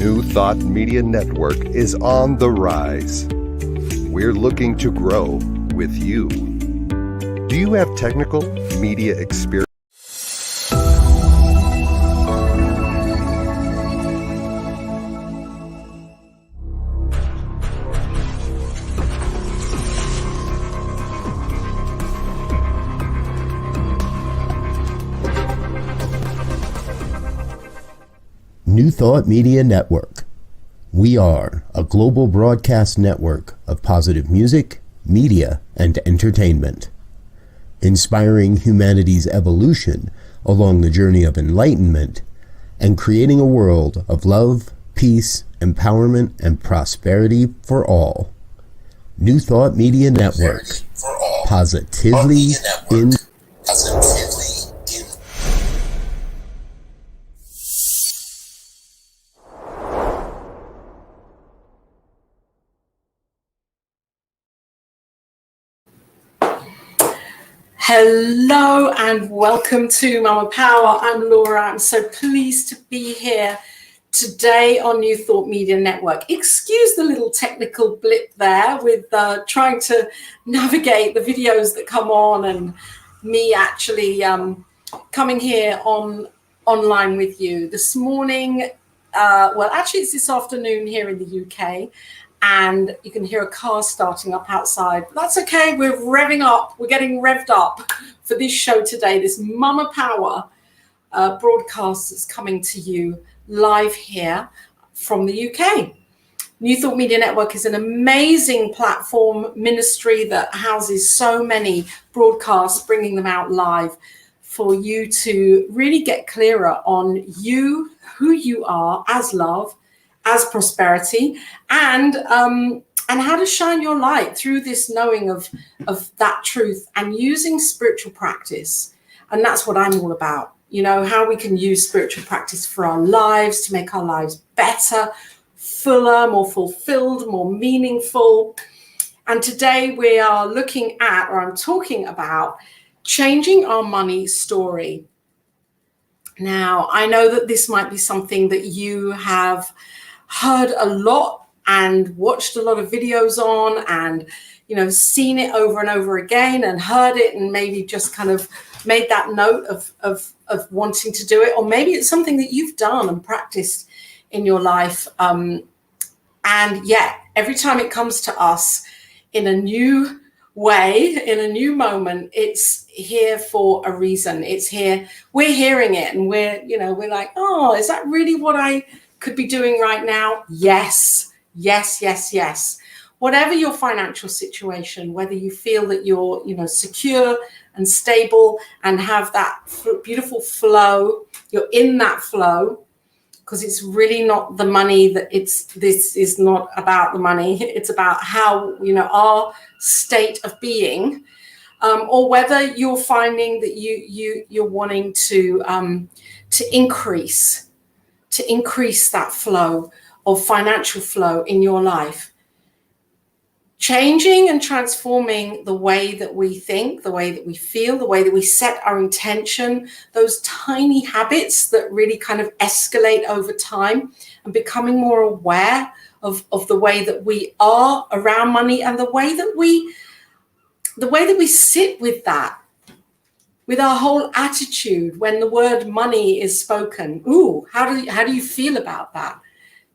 New Thought Media Network is on the rise. We're looking to grow with you. Do you have technical media experience? New Thought Media Network. We are a global broadcast network of positive music, media, and entertainment, inspiring humanity's evolution along the journey of enlightenment and creating a world of love, peace, empowerment, and prosperity for all. New Thought Media Network. Positively in. Hello and welcome to Mama Power. I'm Laura. I'm so pleased to be here today on New Thought Media Network. Excuse the little technical blip there with trying to navigate the videos that come on and me actually coming here online with you this morning. Well, actually it's this afternoon here in the UK. And you can hear a car starting up outside. But that's okay, we're revving up. We're getting revved up for this show today, this Mama Power broadcast that's coming to you live here from the UK. New Thought Media Network is an amazing platform ministry that houses so many broadcasts, bringing them out live for you to really get clearer on you, who you are as love, as prosperity, and how to shine your light through this knowing of that truth and using spiritual practice. And that's what I'm all about, you know, how we can use spiritual practice for our lives to make our lives better, fuller, more fulfilled, more meaningful. And today we are looking at, or I'm talking about, changing our money story. Now, I know that this might be something that you have heard a lot and watched a lot of videos on, and seen it over and over again, and heard it and maybe just kind of made that note of wanting to do it, or maybe it's something that you've done and practiced in your life, and yet every time it comes to us in a new way, in a new moment, it's here for a reason. It's here, we're hearing it, and we're like, oh, is that really what I could be doing right now? Yes. Whatever your financial situation, whether you feel that you're secure and stable and have that beautiful flow, you're in that flow, because it's really not the money this is not about the money. It's about how our state of being, or whether you're finding that you're wanting to increase that flow of financial flow in your life. Changing and transforming the way that we think, the way that we feel, the way that we set our intention, those tiny habits that really kind of escalate over time, and becoming more aware of the way that we are around money, and the way that we sit with that, with our whole attitude when the word money is spoken. Ooh, how do you feel about that?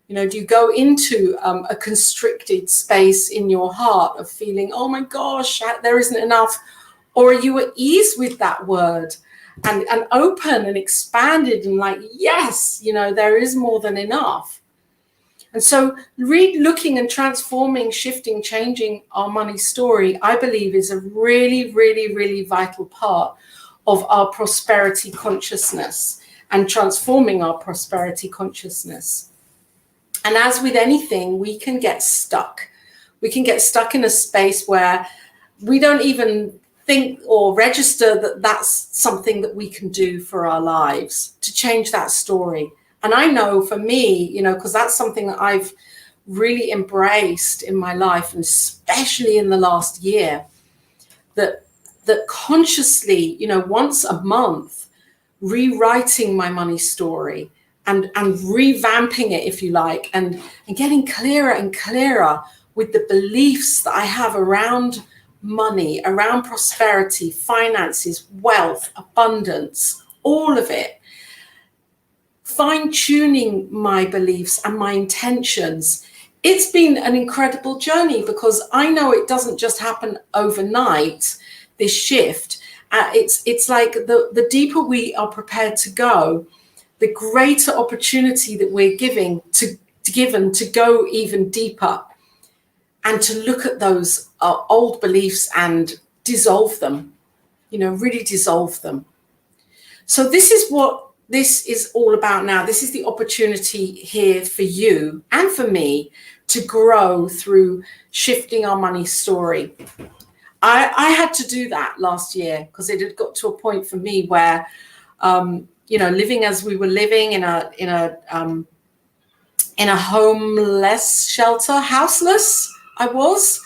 Do you go into a constricted space in your heart of feeling, oh my gosh, there isn't enough? Or are you at ease with that word and open and expanded and like, yes, there is more than enough? And so looking and transforming, shifting, changing our money story, I believe, is a really, really, really vital part of our prosperity consciousness, and transforming our prosperity consciousness. And as with anything, we can get stuck. We can get stuck in a space where we don't even think or register that that's something that we can do for our lives to change that story. And I know for me, because that's something that I've really embraced in my life, and especially in the last year, that consciously, once a month, rewriting my money story and revamping it, if you like, and getting clearer and clearer with the beliefs that I have around money, around prosperity, finances, wealth, abundance, all of it. Fine-tuning my beliefs and my intentions. It's been an incredible journey, because I know it doesn't just happen overnight, this shift. It's like the deeper we are prepared to go, the greater opportunity that we're given to go even deeper and to look at those old beliefs and dissolve them, really dissolve them. So this is what this is all about now. This is the opportunity here for you and for me to grow through shifting our money story. I had to do that last year, because it had got to a point for me where, living as we were living in a homeless shelter, houseless, I was.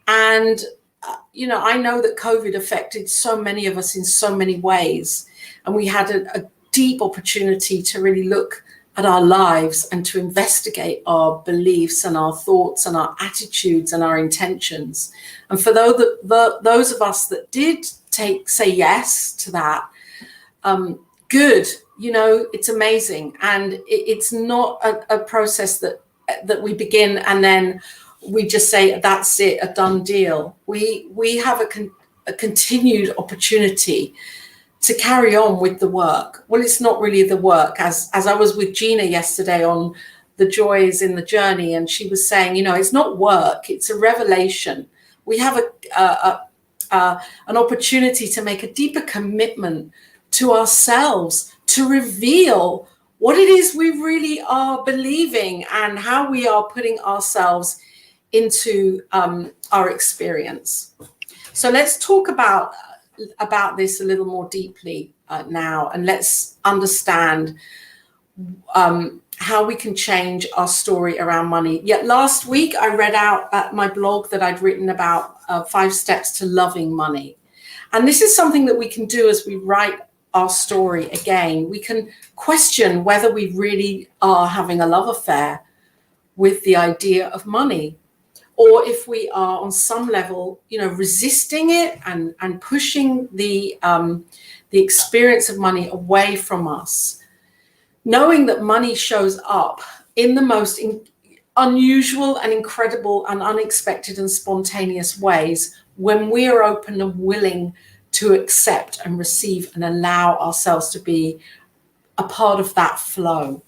And, I know that COVID affected so many of us in so many ways. And we had a deep opportunity to really look at our lives and to investigate our beliefs and our thoughts and our attitudes and our intentions. And for those of us that did say yes to that, good, it's amazing. And it's not a process that we begin and then we just say, that's it, a done deal. We have a continued opportunity to carry on with the work. Well, it's not really the work. As I was with Gina yesterday on the joys in the journey, and she was saying, it's not work, it's a revelation. We have an opportunity to make a deeper commitment to ourselves, to reveal what it is we really are believing and how we are putting ourselves into our experience. So let's talk about this a little more deeply now, and let's understand how we can change our story around money. Yet last week I read out my blog that I'd written about 5 steps to loving money. And this is something that we can do as we write our story again. We can question whether we really are having a love affair with the idea of money, or if we are on some level, resisting it and pushing the experience of money away from us, knowing that money shows up in the most unusual and incredible and unexpected and spontaneous ways when we are open and willing to accept and receive and allow ourselves to be a part of that flow.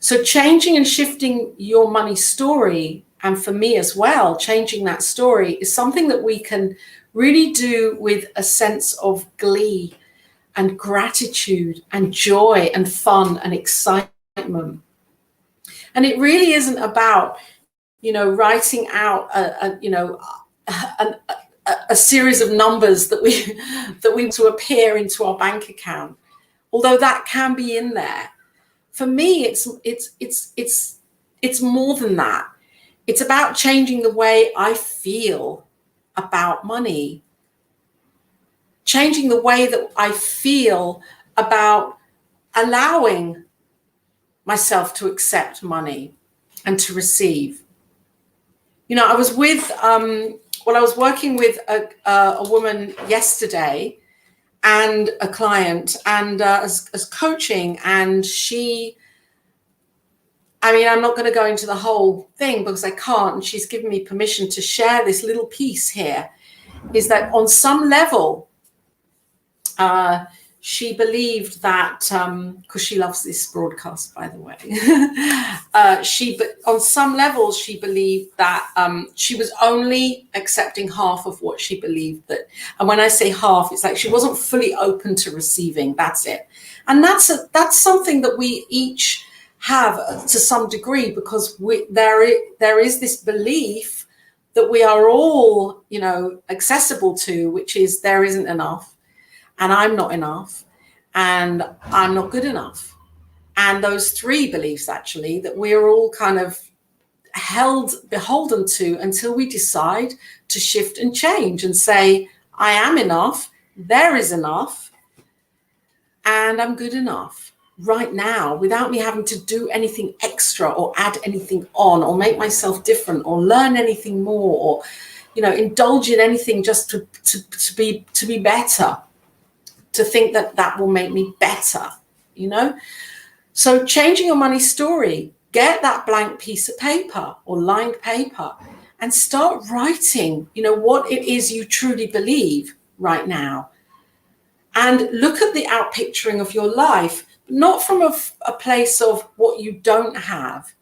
So changing and shifting your money story, and for me as well, changing that story, is something that we can really do with a sense of glee and gratitude and joy and fun and excitement. And it really isn't about, writing out a series of numbers that we to appear into our bank account, although that can be in there. For me, it's more than that. It's about changing the way I feel about money, changing the way that I feel about allowing myself to accept money and to receive. I was working with a woman yesterday and a client, and as coaching, and I'm not going to go into the whole thing because I can't, and she's given me permission to share this little piece here, is that on some level, she believed that, because she loves this broadcast, by the way, on some level, she believed that she was only accepting half of what she believed that. And when I say half, it's like she wasn't fully open to receiving. That's it. And that's something that we each have to some degree, because there is this belief that we are all, accessible to, which is there isn't enough, and I'm not enough, and I'm not good enough. And those 3 beliefs, actually, that we're all kind of beholden to until we decide to shift and change and say, I am enough, there is enough, and I'm good enough. right now without me having to do anything extra or add anything on or make myself different or learn anything more or, you know, indulge in anything just to be better, to think that that will make me better, you know. So changing your money story, get that blank piece of paper or lined paper and start writing, you know, what it is you truly believe right now. And look at the outpicturing of your life, not from a place of what you don't have.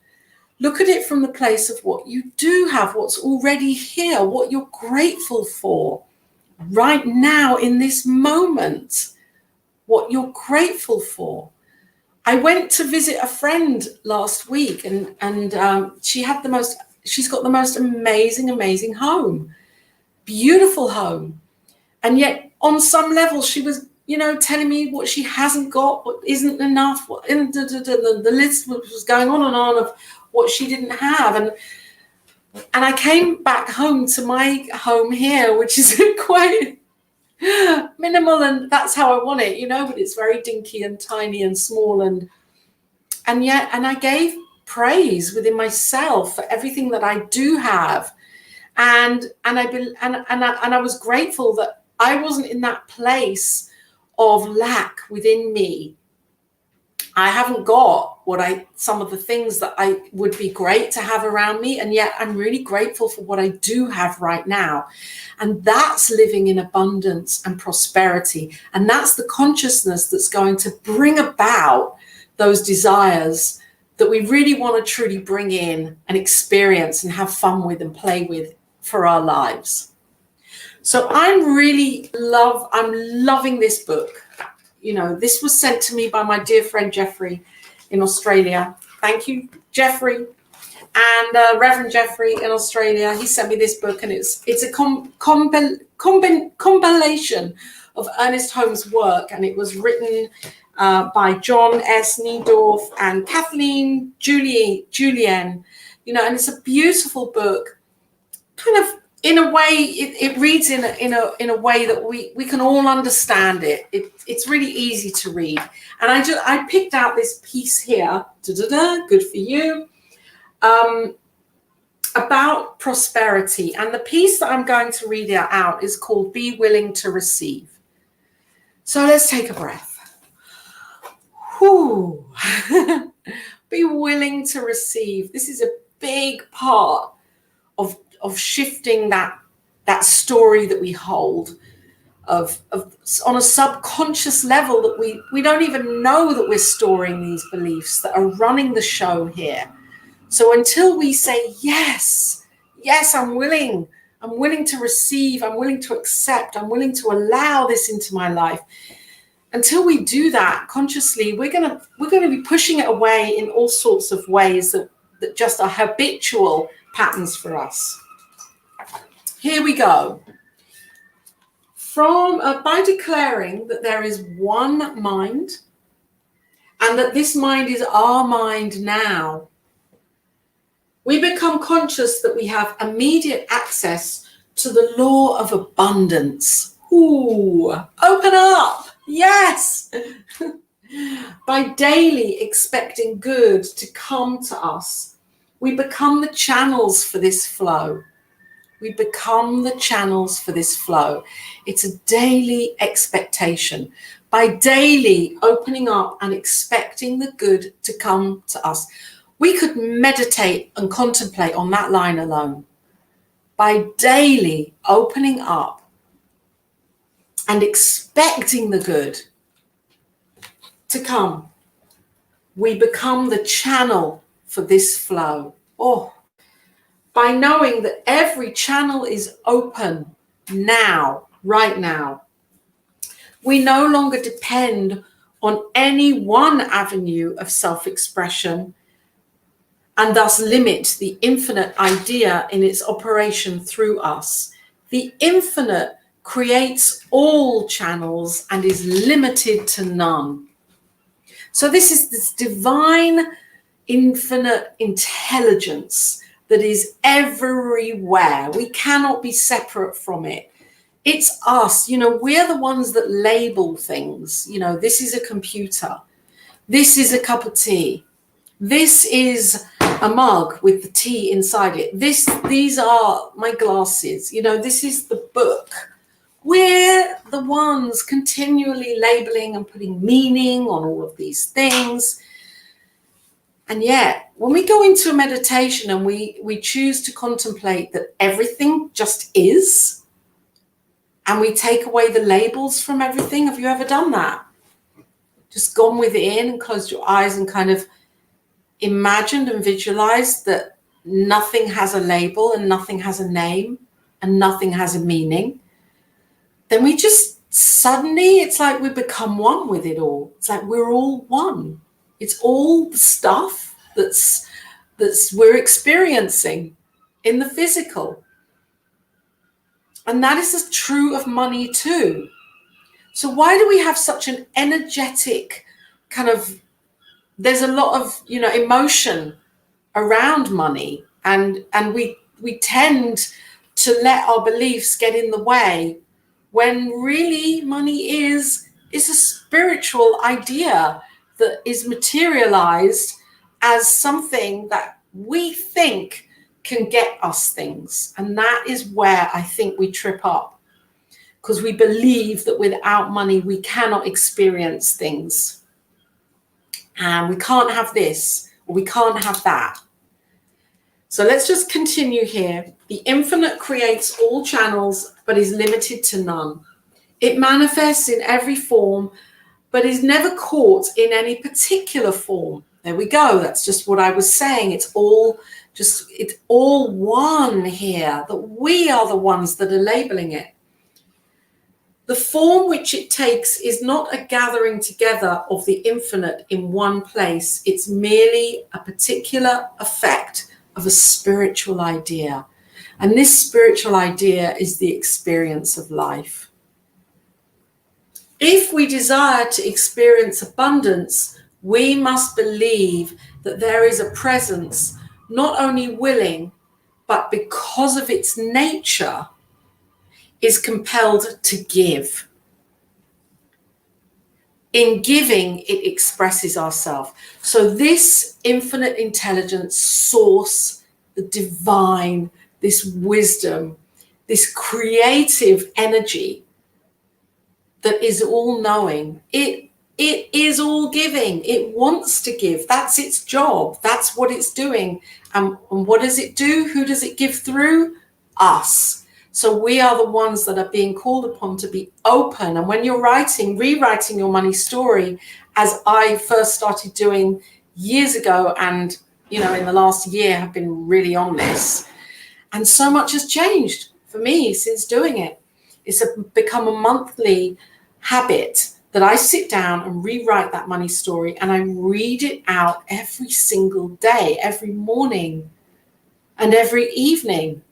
Look at it from the place of what you do have, what's already here, what you're grateful for right now in this moment, what you're grateful for. I went to visit a friend last week and she's got the most amazing home, beautiful home. And yet on some level she was, you know, telling me what she hasn't got, what isn't enough, the list was going on of what she didn't have. And I came back home to my home here, which is quite minimal, and that's how I want it, you know, but it's very dinky and tiny and small, and I gave praise within myself for everything that I do have, and I was grateful that I wasn't in that place of lack within me. I haven't got some of the things that I would be great to have around me. And yet I'm really grateful for what I do have right now. And that's living in abundance and prosperity. And that's the consciousness that's going to bring about those desires that we really want to truly bring in and experience and have fun with and play with for our lives. So I'm loving this book. You know, this was sent to me by my dear friend Jeffrey in Australia. Thank you, Jeffrey. And Reverend Jeffrey in Australia, he sent me this book, and it's a compilation of Ernest Holmes' work, and it was written by John S. Needorf and Kathleen Julien. You know, and it's a beautiful book, kind of. In a way, it reads in a way that we can all understand it. It's really easy to read. And I picked out this piece here, good for you, about prosperity. And the piece that I'm going to read out is called Be Willing to Receive. So let's take a breath. Whew. Be willing to receive. This is a big part of shifting that story that we hold of on a subconscious level, that we don't even know that we're storing these beliefs that are running the show here. So until we say, yes, I'm willing to receive, I'm willing to accept, I'm willing to allow this into my life. Until we do that consciously, we're gonna be pushing it away in all sorts of ways that just are habitual patterns for us. Here we go. By declaring that there is one mind and that this mind is our mind now, we become conscious that we have immediate access to the law of abundance. Ooh, open up. Yes. By daily expecting good to come to us, we become the channels for this flow. It's a daily expectation. By daily opening up and expecting the good to come to us. We could meditate and contemplate on that line alone. By daily opening up and expecting the good to come, we become the channel for this flow. By knowing that every channel is open now, right now, we no longer depend on any one avenue of self-expression and thus limit the infinite idea in its operation through us. The infinite creates all channels and is limited to none. So this is this divine, infinite intelligence that is everywhere. We cannot be separate from it. It's us, we're the ones that label things. This is a computer. This is a cup of tea. This is a mug with the tea inside it. These are my glasses. You know, this is the book. We're the ones continually labeling and putting meaning on all of these things. And yet, when we go into a meditation and we choose to contemplate that everything just is, and we take away the labels from everything, have you ever done that? Just gone within and closed your eyes and kind of imagined and visualized that nothing has a label and nothing has a name and nothing has a meaning. Then we just suddenly, it's like we become one with it all. It's like we're all one. It's all the stuff that's we're experiencing in the physical. And that is true of money too. So why do we have such an energetic kind of, there's a lot of, you know, emotion around money, and we tend to let our beliefs get in the way, when really money is a spiritual idea that is materialized as something that we think can get us things. And that is where I think we trip up, because we believe that without money we cannot experience things, and we can't have this or we can't have that. So let's just continue here. The infinite creates all channels but is limited to none. It manifests in every form but is never caught in any particular form. There we go. That's just what I was saying. It's all one here, that we are the ones that are labeling it. The form which it takes is not a gathering together of the infinite in one place. It's merely a particular effect of a spiritual idea. And this spiritual idea is the experience of life. If we desire to experience abundance, we must believe that there is a presence not only willing, but because of its nature, is compelled to give. In giving, it expresses ourselves. So this infinite intelligence source, the divine, this wisdom, this creative energy that is all knowing, it is all giving. It wants to give. That's its job. That's what it's doing. And what does it do? Who does it give through? Us. So we are the ones that are being called upon to be open. And when you're rewriting your money story, as I first started doing years ago, and, you know, in the last year have been really on this, and so much has changed for me since doing it. It's become a monthly habit that I sit down and rewrite that money story, and I read it out every single day, every morning and every evening.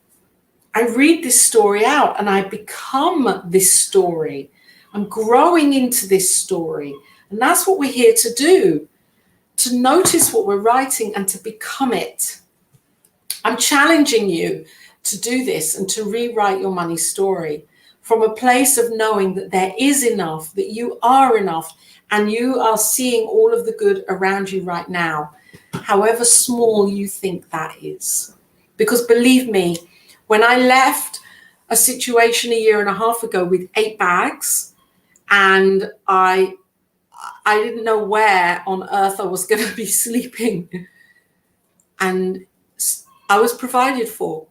I read this story out and I become this story. I'm growing into this story. And that's what we're here to do, to notice what we're writing and to become it. I'm challenging you to do this and to rewrite your money story from a place of knowing that there is enough, that you are enough, and you are seeing all of the good around you right now, however small you think that is. Because believe me, when I left a situation a year and a half ago with 8 bags, and I didn't know where on earth I was going to be sleeping, and I was provided for.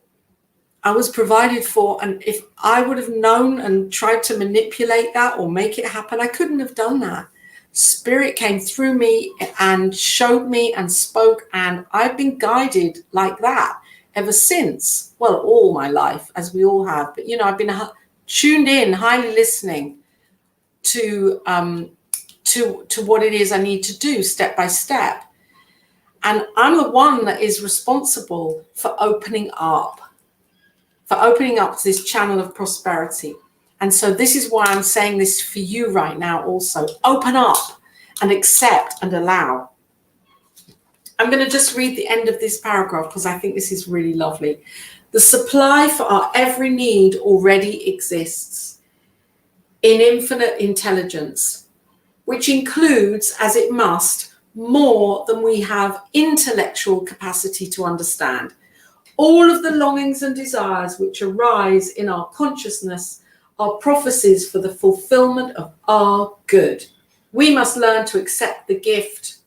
And if I would have known and tried to manipulate that or make it happen, I couldn't have done that. Spirit came through me and showed me and spoke, and I've been guided like that ever since. Well, all my life, as we all have. But, you know, I've been tuned in, highly listening to what it is I need to do step by step. And I'm the one that is responsible for opening up to this channel of prosperity. And so this is why I'm saying this for you right now also. Open up and accept and allow. I'm going to just read the end of this paragraph because I think this is really lovely. The supply for our every need already exists in infinite intelligence, which includes, as it must, more than we have intellectual capacity to understand. All of the longings and desires which arise in our consciousness are prophecies for the fulfillment of our good. We must learn to accept the gift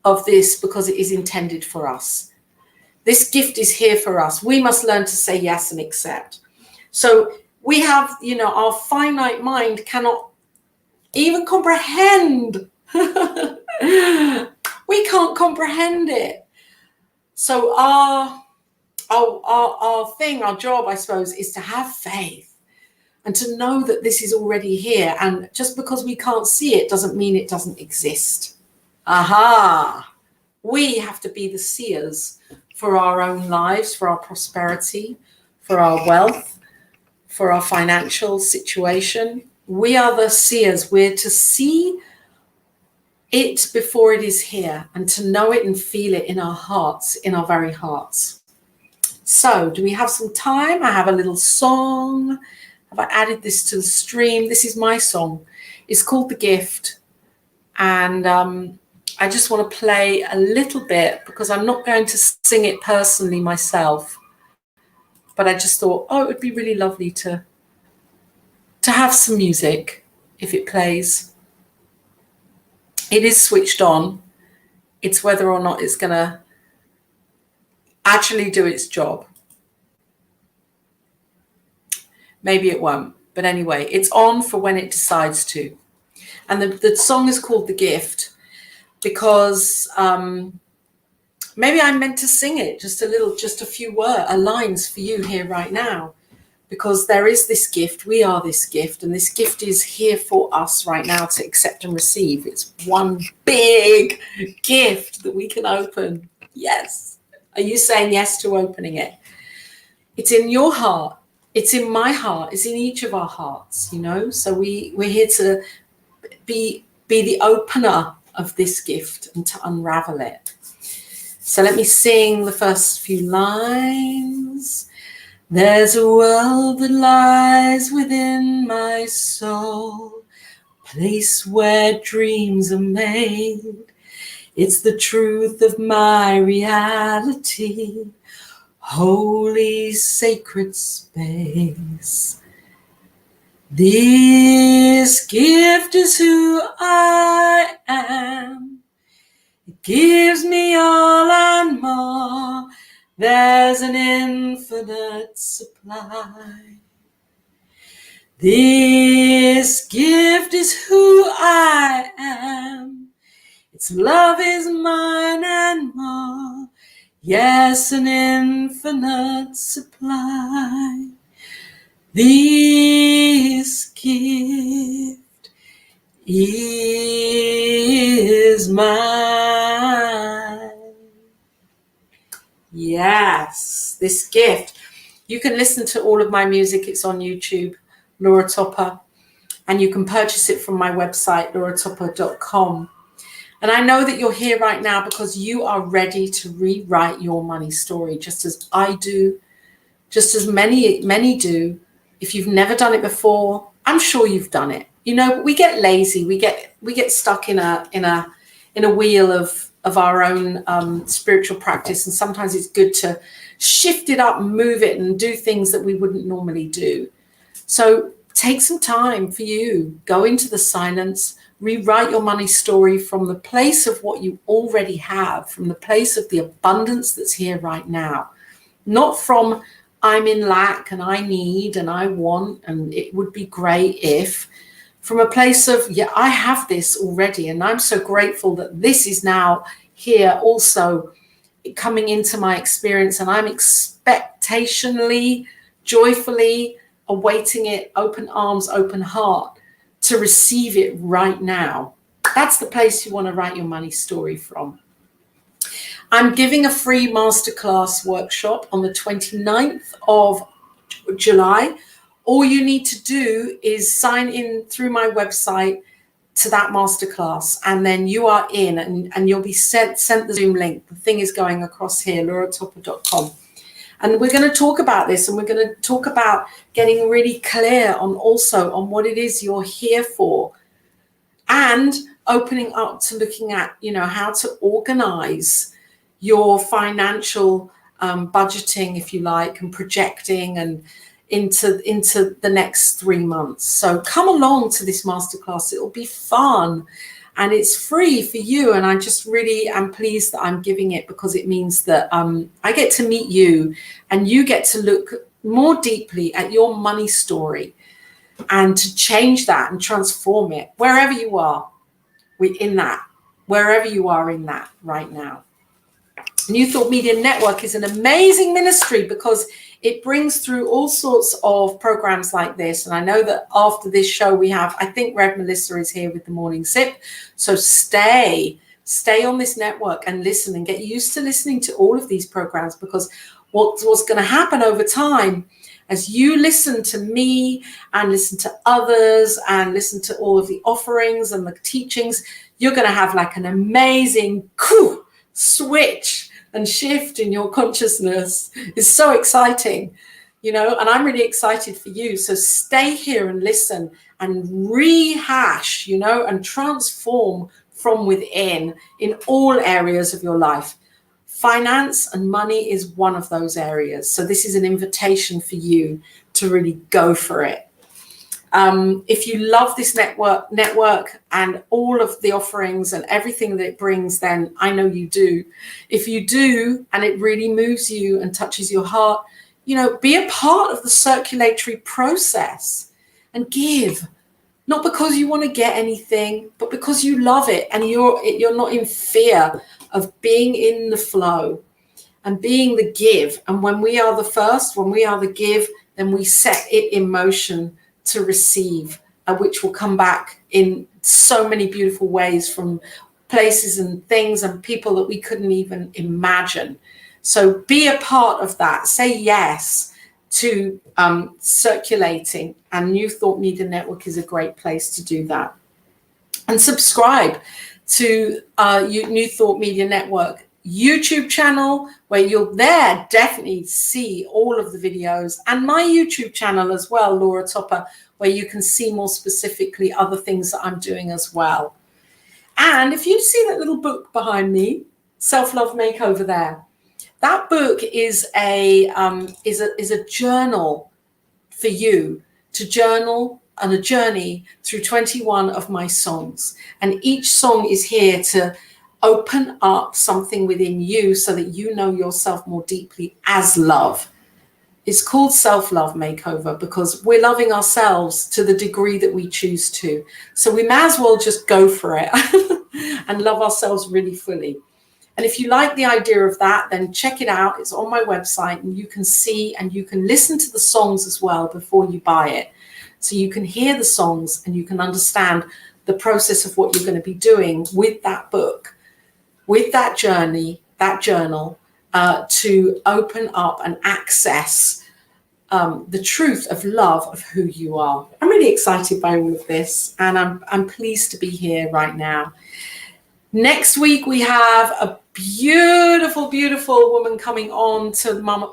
of this because it is intended for us. This gift is here for us. We must learn to say yes and accept. So we have, our finite mind cannot even comprehend. We can't comprehend it. So our job, I suppose, is to have faith and to know that this is already here. And just because we can't see it doesn't mean it doesn't exist. Aha! We have to be the seers for our own lives, for our prosperity, for our wealth, for our financial situation. We are the seers. We're to see it before it is here and to know it and feel it in our hearts, in our very hearts. So do we have some time? I have a little song. Have I added this to the stream? This is my song. It's called The Gift. And I just want to play a little bit because I'm not going to sing it personally myself. But I just thought, it would be really lovely to have some music if it plays. It is switched on. It's whether or not it's going to actually do its job. Maybe it won't. But anyway, it's on for when it decides to. And the song is called The Gift because maybe I meant to sing it just a few lines for you here right now. Because there is this gift, we are this gift, and this gift is here for us right now to accept and receive. It's one big gift that we can open. Yes. Are you saying yes to opening it? It's in your heart. It's in my heart. It's in each of our hearts, So we're here to be the opener of this gift and to unravel it. So let me sing the first few lines. There's a world that lies within my soul, place where dreams are made. It's the truth of my reality, holy sacred space. This gift is who I am. It gives me all and more. There's an infinite supply. This gift is who I am. Its love is mine and more. Yes, an infinite supply. This gift is mine. Yes, this gift. You can listen to all of my music. It's on YouTube, Laura Topper, and you can purchase it from my website, lauratopper.com. And I know that you're here right now because you are ready to rewrite your money story, just as I do, just as many do. If you've never done it before, I'm sure you've done it. We get lazy. We get stuck in a wheel of our own spiritual practice. And sometimes it's good to shift it up, move it, and do things that we wouldn't normally do. So take some time for you. Go into the silence, rewrite your money story from the place of what you already have, from the place of the abundance that's here right now. Not from I'm in lack and I need and I want and it would be great if. From a place of, I have this already, and I'm so grateful that this is now here also coming into my experience, and I'm expectationally, joyfully awaiting it, open arms, open heart, to receive it right now. That's the place you want to write your money story from. I'm giving a free masterclass workshop on the 29th of July. All you need to do is sign in through my website to that masterclass, and then you are in, and you'll be sent the Zoom link. The thing is going across here, lauratopper.com. And we're going to talk about this, and we're going to talk about getting really clear on what it is you're here for. and opening up to looking at, how to organize your financial budgeting, if you like, and projecting and into the next 3 months. So come along to this masterclass. It'll be fun and it's free for you. And I just really am pleased that I'm giving it, because it means that I get to meet you and you get to look more deeply at your money story and to change that and transform it wherever you are wherever you are in that right now. New Thought Media Network is an amazing ministry because it brings through all sorts of programs like this. And I know that after this show we have, I think Rev Melissa is here with the Morning Sip. So stay on this network and listen and get used to listening to all of these programs, because what's going to happen over time as you listen to me and listen to others and listen to all of the offerings and the teachings, you're going to have like an amazing switch and shift in your consciousness. It's so exciting, and I'm really excited for you. So stay here and listen and rehash, and transform from within in all areas of your life. Finance and money is one of those areas. So this is an invitation for you to really go for it. If you love this network and all of the offerings and everything that it brings, then I know you do. If you do, and it really moves you and touches your heart, be a part of the circulatory process and give. Not because you want to get anything, but because you love it and you're not in fear of being in the flow and being the give. And when we are the first, when we are the give, then we set it in motion to receive, which will come back in so many beautiful ways from places and things and people that we couldn't even imagine. So be a part of that. Say yes to circulating, and New Thought Media Network is a great place to do that. And subscribe to New Thought Media Network YouTube channel, where you'll there definitely see all of the videos, and my YouTube channel as well, Laura Topper, where you can see more specifically other things that I'm doing as well. And if you see that little book behind me, Self-Love Makeover there, that book is a journal for you to journal on a journey through 21 of my songs. And each song is here to open up something within you so that you know yourself more deeply as love. It's called Self-Love Makeover because we're loving ourselves to the degree that we choose to. So we may as well just go for it and love ourselves really fully. And if you like the idea of that, then check it out. It's on my website, and you can see and you can listen to the songs as well before you buy it. So you can hear the songs and you can understand the process of what you're going to be doing with that book, with that journey, that journal, to open up and access the truth of love of who you are. I'm really excited by all of this, and I'm pleased to be here right now. Next week, we have a beautiful, beautiful woman coming on to Mama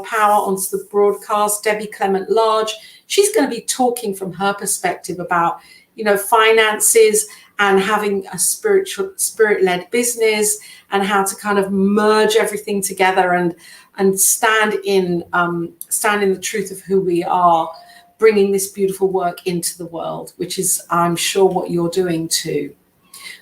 Power, onto the broadcast, Debbie Clement Large. She's going to be talking from her perspective about, finances and having a spirit-led business, and how to kind of merge everything together and stand in the truth of who we are, bringing this beautiful work into the world, which is, I'm sure, what you're doing too.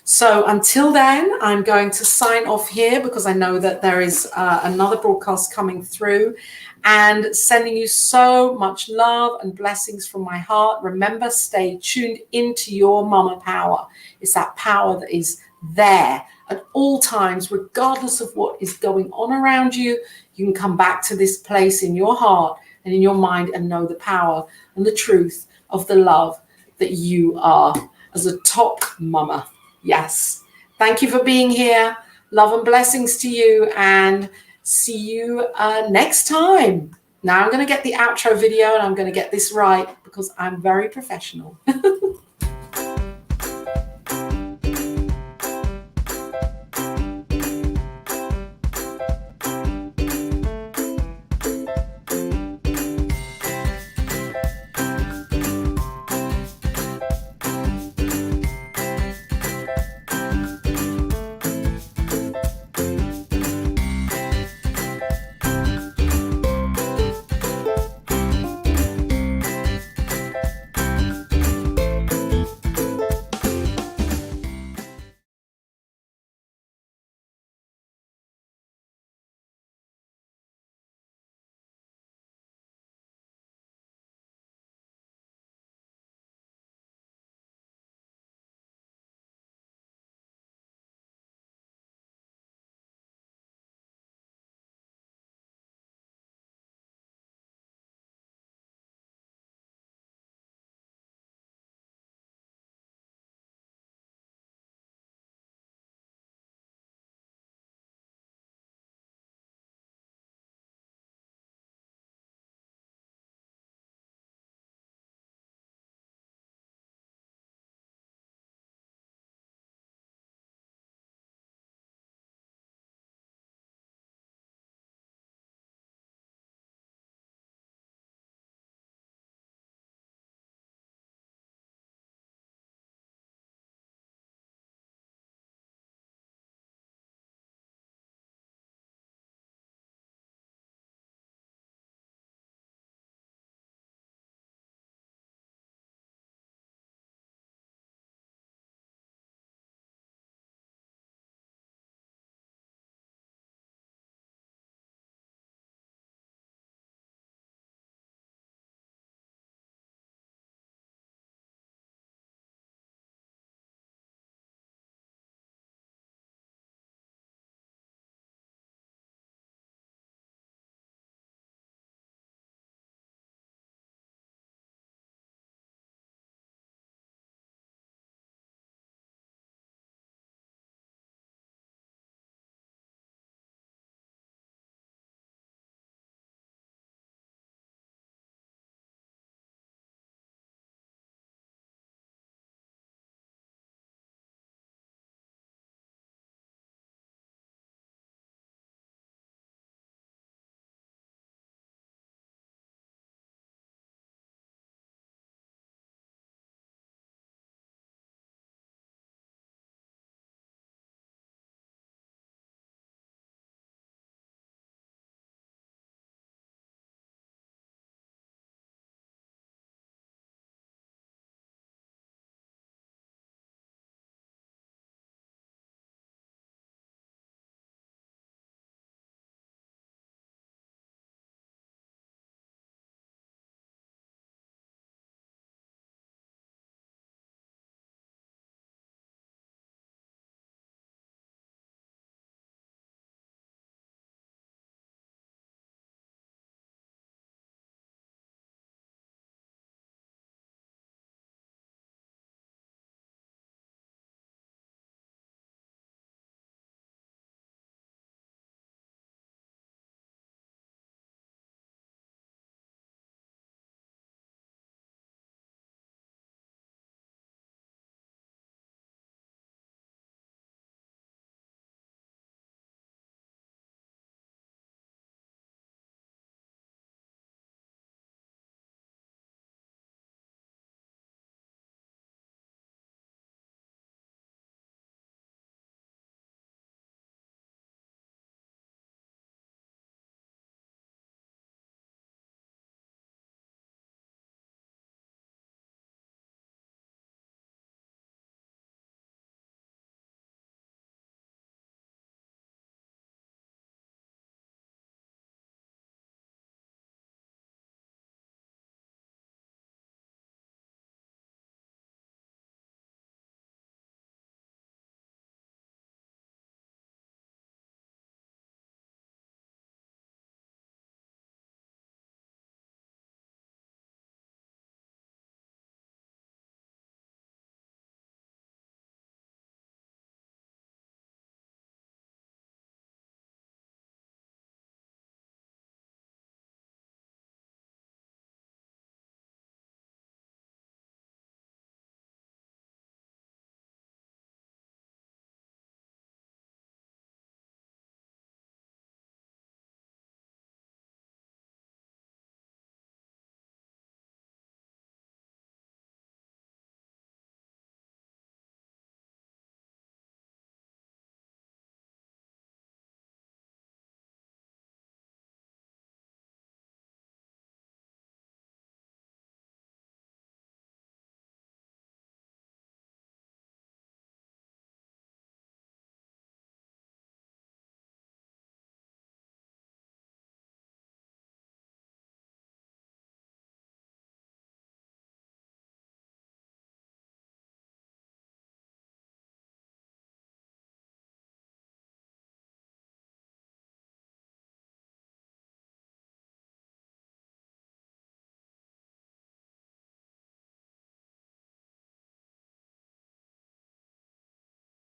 So until then, I'm going to sign off here because I know that there is another broadcast coming through, and sending you so much love and blessings from my heart. Remember, stay tuned into your Mama Power. It's that power that is there at all times, regardless of what is going on around you. You can come back to this place in your heart and in your mind and know the power and the truth of the love that you are as a top mama. Yes. Thank you for being here. Love and blessings to you, and see you next time. Now I'm going to get the outro video, and I'm going to get this right because I'm very professional.